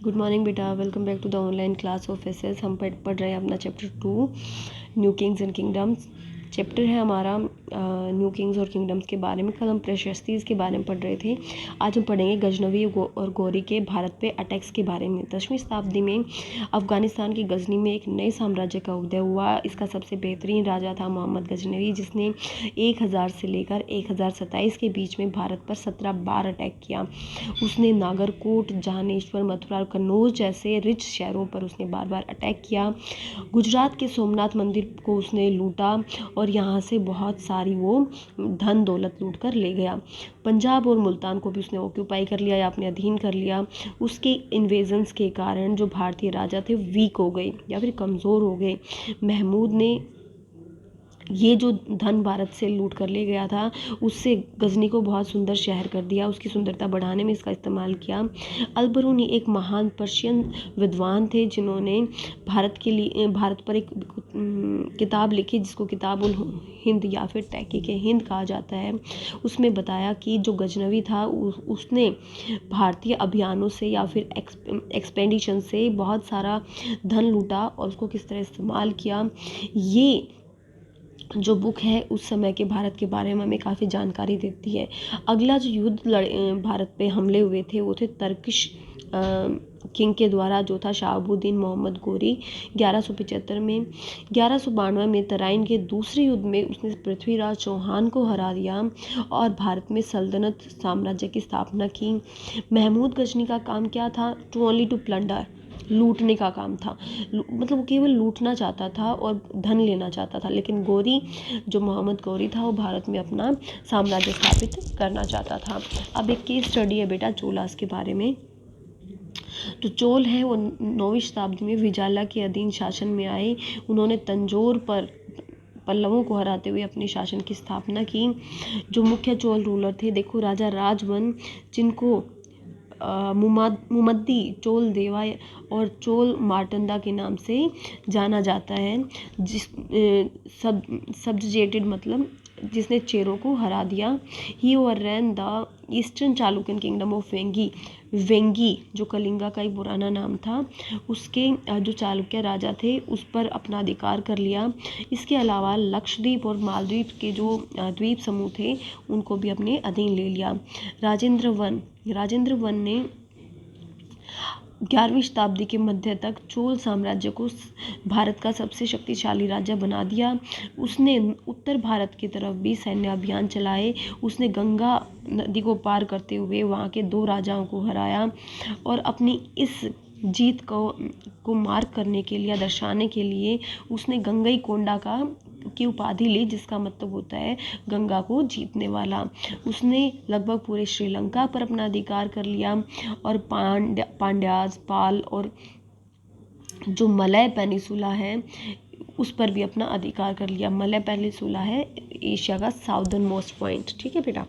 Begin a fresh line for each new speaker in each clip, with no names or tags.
Good morning बेटा, welcome back to the online class of SS. हम पढ़ रहे हैं अपना chapter 2 new kings and kingdoms. Chapter है हमारा न्यू किंग्स और किंगडम्स के बारे में। कल हम प्रशस्तीज के बारे में पढ़ रहे थे। आज हम पढ़ेंगे गजनवी और गौरी के भारत पे अटैक्स के बारे में। 10वीं शताब्दी में अफगानिस्तान की गजनी में एक नए साम्राज्य का उदय हुआ। इसका सबसे बेहतरीन राजा था मोहम्मद गजनवी, जिसने 1000 से लेकर 1027 के बीच में भारत पर 17 बार अटैक किया। उसने नागरकोट, जहानेश्वर, मथुरा और कन्नौज जैसे रिच शहरों पर उसने बार बार अटैक किया। गुजरात के सोमनाथ मंदिर को उसने लूटा और यहाँ से बहुत सारी वो धन दौलत लूट कर ले गया। पंजाब और मुल्तान को भी उसने ऑक्यूपाई कर लिया या अपने अधीन कर लिया। उसके इन्वेजन्स के कारण जो भारतीय राजा थे वीक हो गए या फिर कमज़ोर हो गए। महमूद ने ये जो धन भारत से लूट कर ले गया था उससे गजनी को बहुत सुंदर शहर कर दिया। उसकी सुंदरता बढ़ाने में इसका इस्तेमाल किया। अलबरूनी एक महान पर्शियन विद्वान थे जिन्होंने भारत पर एक किताब लिखी जिसको किताब उल हिंद या फिर तहकीक हिंद कहा जाता है। उसमें बताया कि जो गजनवी था उसने भारतीय अभियानों से या फिर एक्सपेंडिशन से बहुत सारा धन लूटा और उसको किस तरह इस्तेमाल किया। ये जो बुक है उस समय के भारत के बारे में हमें काफ़ी जानकारी देती है। अगला जो युद्ध भारत पे हमले हुए थे वो थे तर्किश किंग के द्वारा, जो था शहाबुद्दीन मोहम्मद गोरी 1175 में। 1192 में तराइन के दूसरे युद्ध में उसने पृथ्वीराज चौहान को हरा दिया और भारत में सल्तनत साम्राज्य की स्थापना की। महमूद गजनी का काम क्या था? टू प्लंडर, लूटने का काम था। मतलब वो केवल लूटना चाहता था और धन लेना चाहता था। लेकिन गोरी, जो मोहम्मद गोरी था, वो भारत में अपना साम्राज्य स्थापित करना चाहता था। अब एक केस स्टडी है बेटा चोलास के बारे में। तो चोल है वो 9वीं शताब्दी में विजाला के अधीन शासन में आए। उन्होंने तंजौर पर पल्लवों को हराते हुए अपने शासन की स्थापना की। जो मुख्य चोल रूलर थे, देखो, राजा राजवन, जिनको मुमद्दी, चोल देवा और चोल मार्तंडा के नाम से जाना जाता है। सब्जुगेटेड मतलब जिसने चेरों को हरा दिया। He overran the eastern Chalukyan kingdom of Vengi. Vengi जो कलिंगा का एक पुराना नाम था, उसके जो चालुक्य राजा थे उस पर अपना अधिकार कर लिया। इसके अलावा लक्षद्वीप और मालदीव के जो द्वीप समूह थे उनको भी अपने अधीन ले लिया। राजेंद्र वन ने 11वीं शताब्दी के मध्य तक चोल साम्राज्य को भारत का सबसे शक्तिशाली राज्य बना दिया। उसने उत्तर भारत की तरफ भी सैन्य अभियान चलाए। उसने गंगा नदी को पार करते हुए वहाँ के 2 राजाओं को हराया और अपनी इस जीत को मार्क करने के लिए, दर्शाने के लिए उसने गंगई कोंडा की उपाधि ली, जिसका मतलब होता है गंगा को जीतने वाला। उसने लगभग पूरे श्रीलंका पर अपना अधिकार कर लिया और पांड्याज, पाल और जो मलय पेनिसुला है उस पर भी अपना अधिकार कर लिया। मलय पेनिसुला है एशिया का साउदर्न मोस्ट पॉइंट। ठीक है बेटा।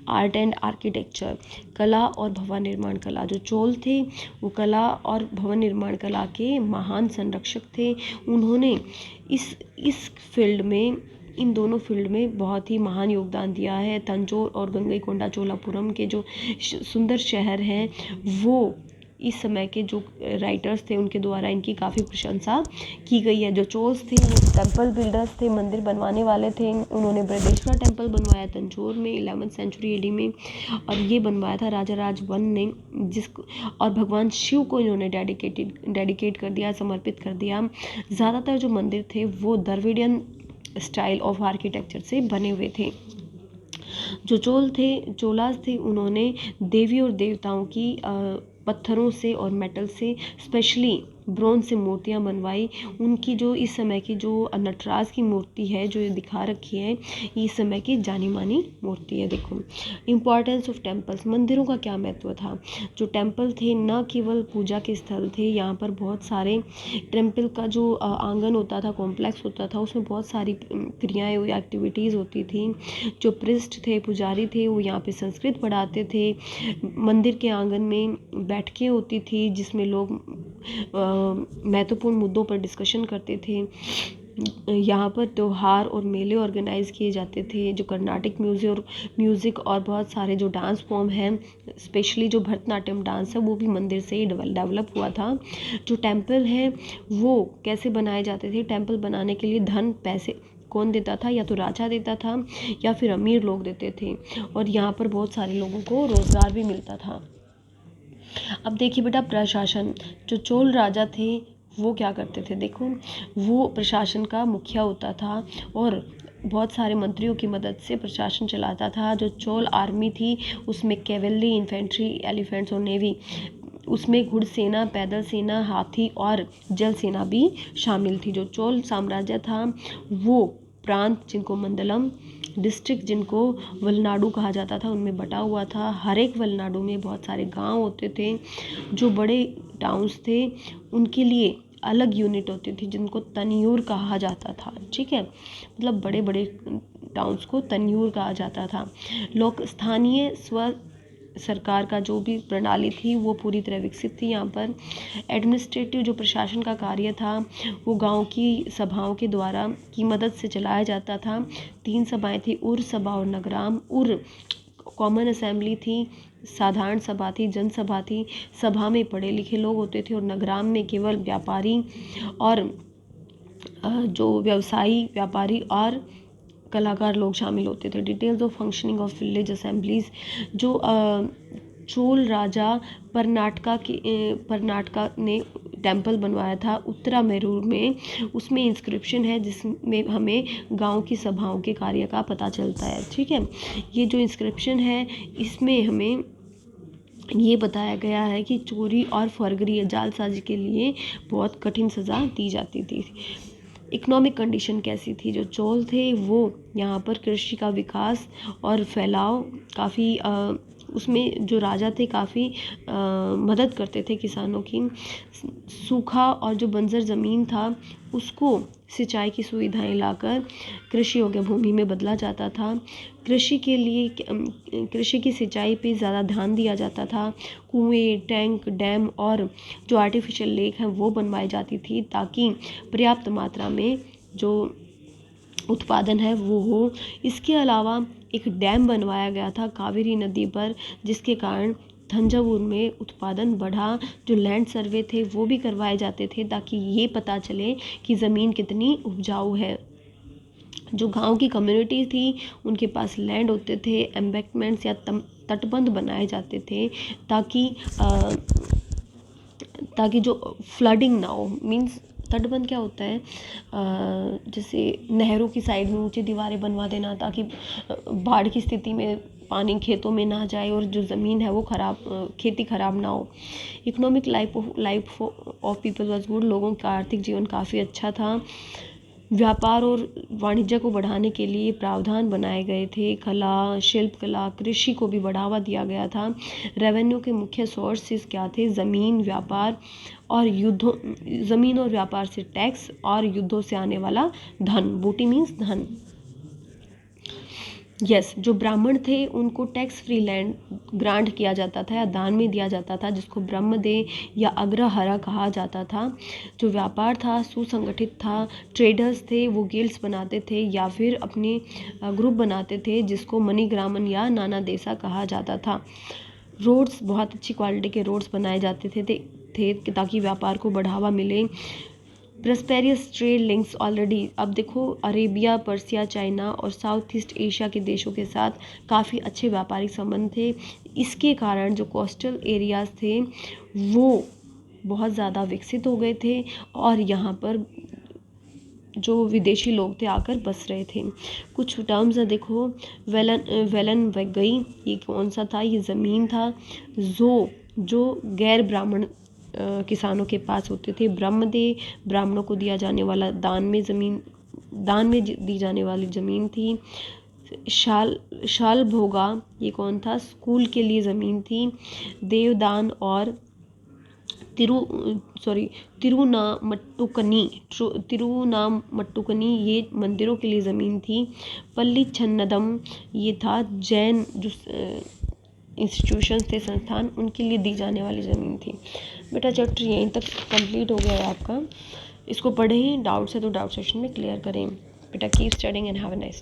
आर्ट एंड आर्किटेक्चर, कला और भवन निर्माण कला। जो चोल थे वो कला और भवन निर्माण कला के महान संरक्षक थे। उन्होंने इस फील्ड में, इन दोनों फील्ड में बहुत ही महान योगदान दिया है। तंजौर और गंगईकोंडा चोलापुरम के जो सुंदर शहर हैं वो इस समय के जो राइटर्स थे उनके द्वारा इनकी काफ़ी प्रशंसा की गई है। जो चोल्स थे वो टेम्पल बिल्डर्स थे, मंदिर बनवाने वाले थे। उन्होंने बृहदेश्वर टेम्पल बनवाया तंजौर में 11वीं सेंचुरी एडी में, और ये बनवाया था राजा राजवन ने, और भगवान शिव को इन्होंने डेडिकेट कर दिया, समर्पित कर दिया। ज़्यादातर जो मंदिर थे वो द्रविडियन स्टाइल ऑफ आर्किटेक्चर से बने हुए थे। जो चोलास थे उन्होंने देवी और देवताओं की पत्थरों से और मेटल से, स्पेशली ब्रोंज से मूर्तियां बनवाई। उनकी जो इस समय की जो नटराज की मूर्ति है जो ये दिखा रखी है, ये इस समय की जानी मानी मूर्ति है। देखो, इम्पॉर्टेंस ऑफ टेम्पल्स, मंदिरों का क्या महत्व था। जो टेम्पल थे न केवल पूजा के स्थल थे, यहाँ पर बहुत सारे टेम्पल का जो आंगन होता था, कॉम्प्लेक्स होता था, उसमें बहुत सारी क्रियाएँ या एक्टिविटीज़ होती थी। जो प्रिस्ट थे, पुजारी थे, वो यहाँ पे संस्कृत पढ़ाते थे। मंदिर के आंगन में बैठकें होती थी जिसमें लोग महत्वपूर्ण मुद्दों पर डिस्कशन करते थे। यहाँ पर त्योहार और मेले ऑर्गेनाइज़ किए जाते थे। जो कर्नाटिक म्यूज़िक और बहुत सारे जो डांस फॉर्म हैं, स्पेशली जो भरतनाट्यम डांस है वो भी मंदिर से ही डेवलप हुआ था। जो टेम्पल हैं वो कैसे बनाए जाते थे? टेम्पल बनाने के लिए धन पैसे कौन देता था? या तो राजा देता था या फिर अमीर लोग देते थे, और यहाँ पर बहुत सारे लोगों को रोज़गार भी मिलता था। अब देखिए बेटा, प्रशासन, जो चोल राजा थे वो क्या करते थे? देखो, वो प्रशासन का मुखिया होता था और बहुत सारे मंत्रियों की मदद से प्रशासन चलाता था। जो चोल आर्मी थी उसमें कैवेलरी, इन्फेंट्री, एलिफेंट्स और नेवी, उसमें घुड़सेना, पैदल सेना, हाथी और जल सेना भी शामिल थी। जो चोल साम्राज्य था वो प्रांत, जिनको मंडलम, डिस्ट्रिक्ट जिनको वलनाडु कहा जाता था, उनमें बटा हुआ था। हर एक वलनाडु में बहुत सारे गांव होते थे। जो बड़े टाउन्स थे उनके लिए अलग यूनिट होती थी जिनको तन्यूर कहा जाता था। ठीक है, मतलब बड़े बड़े टाउन्स को तन्यूर कहा जाता था। लोग स्थानीय स्व सरकार का जो भी प्रणाली थी वो पूरी तरह विकसित थी। यहाँ पर एडमिनिस्ट्रेटिव जो प्रशासन का कार्य था वो गांव की सभाओं के द्वारा की मदद से चलाया जाता था। 3 सभाएं थी, उर सभा और नगराम। उर कॉमन असेंबली थी, साधारण सभा थी, जनसभा थी। सभा में पढ़े लिखे लोग होते थे और नगराम में केवल व्यापारी और जो व्यवसायी, व्यापारी और कलाकार लोग शामिल होते थे। Details of functioning of village assemblies. जो चोल राजा कर्नाटका ने टेम्पल बनवाया था उत्तरा मेरूर में, उसमें इंस्क्रिप्शन है जिसमें हमें गांव की सभाओं के कार्य का पता चलता है। ठीक है, ये जो इंस्क्रिप्शन है इसमें हमें ये बताया गया है कि चोरी और फर्गरी या जालसाजी के लिए बहुत कठिन सज़ा दी जाती थी। इकोनॉमिक कंडीशन कैसी थी? जो चोल थे वो यहाँ पर कृषि का विकास और फैलाव काफ़ी उसमें जो राजा थे काफ़ी मदद करते थे किसानों की। सूखा और जो बंजर ज़मीन था उसको सिंचाई की सुविधाएं लाकर कृषि योग्य भूमि में बदला जाता था। कृषि के लिए कृषि की सिंचाई पे ज़्यादा ध्यान दिया जाता था। कुएं, टैंक, डैम और जो आर्टिफिशियल लेक हैं वो बनवाई जाती थी ताकि पर्याप्त मात्रा में जो उत्पादन है वो हो। इसके अलावा एक डैम बनवाया गया था कावेरी नदी पर, जिसके कारण तंजावुर में उत्पादन बढ़ा। जो लैंड सर्वे थे वो भी करवाए जाते थे ताकि ये पता चले कि ज़मीन कितनी उपजाऊ है। जो गांव की कम्युनिटी थी उनके पास लैंड होते थे, एम्बैंकमेंट्स या तटबंध बनाए जाते थे ताकि जो फ्लडिंग ना हो। मींस तटबंध क्या होता है? जैसे नहरों की साइड में ऊंची दीवारें बनवा देना ताकि बाढ़ की स्थिति में पानी खेतों में ना जाए और जो ज़मीन है वो खेती खराब ना हो। Economic life of people was good. लोगों का आर्थिक जीवन काफ़ी अच्छा था। व्यापार और वाणिज्य को बढ़ाने के लिए प्रावधान बनाए गए थे। कला, शिल्पकला, कृषि को भी बढ़ावा दिया गया था। रेवेन्यू के मुख्य सोर्सेज क्या थे? ज़मीन, व्यापार और युद्धों, ज़मीन और व्यापार से टैक्स और युद्धों से आने वाला धन। बूटी मीन्स धन। यस, जो ब्राह्मण थे उनको टैक्स फ्री लैंड ग्रांट किया जाता था या दान में दिया जाता था, जिसको ब्रह्मदेय या अग्रहारा कहा जाता था। जो व्यापार था सुसंगठित था। ट्रेडर्स थे वो गिल्ड्स बनाते थे या फिर अपने ग्रुप बनाते थे जिसको मणिग्रामन या नाना देसा कहा जाता था। रोड्स, बहुत अच्छी क्वालिटी के रोड्स बनाए जाते थे ताकि व्यापार को बढ़ावा मिले। प्रस्पेरियस ट्रेड लिंक्स ऑलरेडी, अब देखो अरेबिया, पर्सिया, चाइना और साउथ ईस्ट एशिया के देशों के साथ काफ़ी अच्छे व्यापारिक संबंध थे। इसके कारण जो कोस्टल एरियाज़ थे वो बहुत ज़्यादा विकसित हो गए थे और यहाँ पर जो विदेशी लोग थे आकर बस रहे थे। कुछ टर्म्स है देखो, वेलन वगई, ये कौन सा था? ये ज़मीन था जो गैर ब्राह्मण किसानों के पास होते थे। ब्रह्मदेय, ब्राह्मणों को दिया जाने वाला दान में दी जाने वाली ज़मीन थी। शाल भोगा, ये कौन था? स्कूल के लिए ज़मीन थी। देवदान और तिरुनामट्टुकनी ये मंदिरों के लिए ज़मीन थी। पल्ली छन्नदम, ये था जैन जो इंस्टीट्यूशन थे, संस्थान, उनके लिए दी जाने वाली ज़मीन थी। बेटा चैप्टर यहीं तक कंप्लीट हो गया है आपका। इसको पढ़ें, डाउट्स है तो डाउट सेशन में क्लियर करें। बेटा keep studying and have a nice day.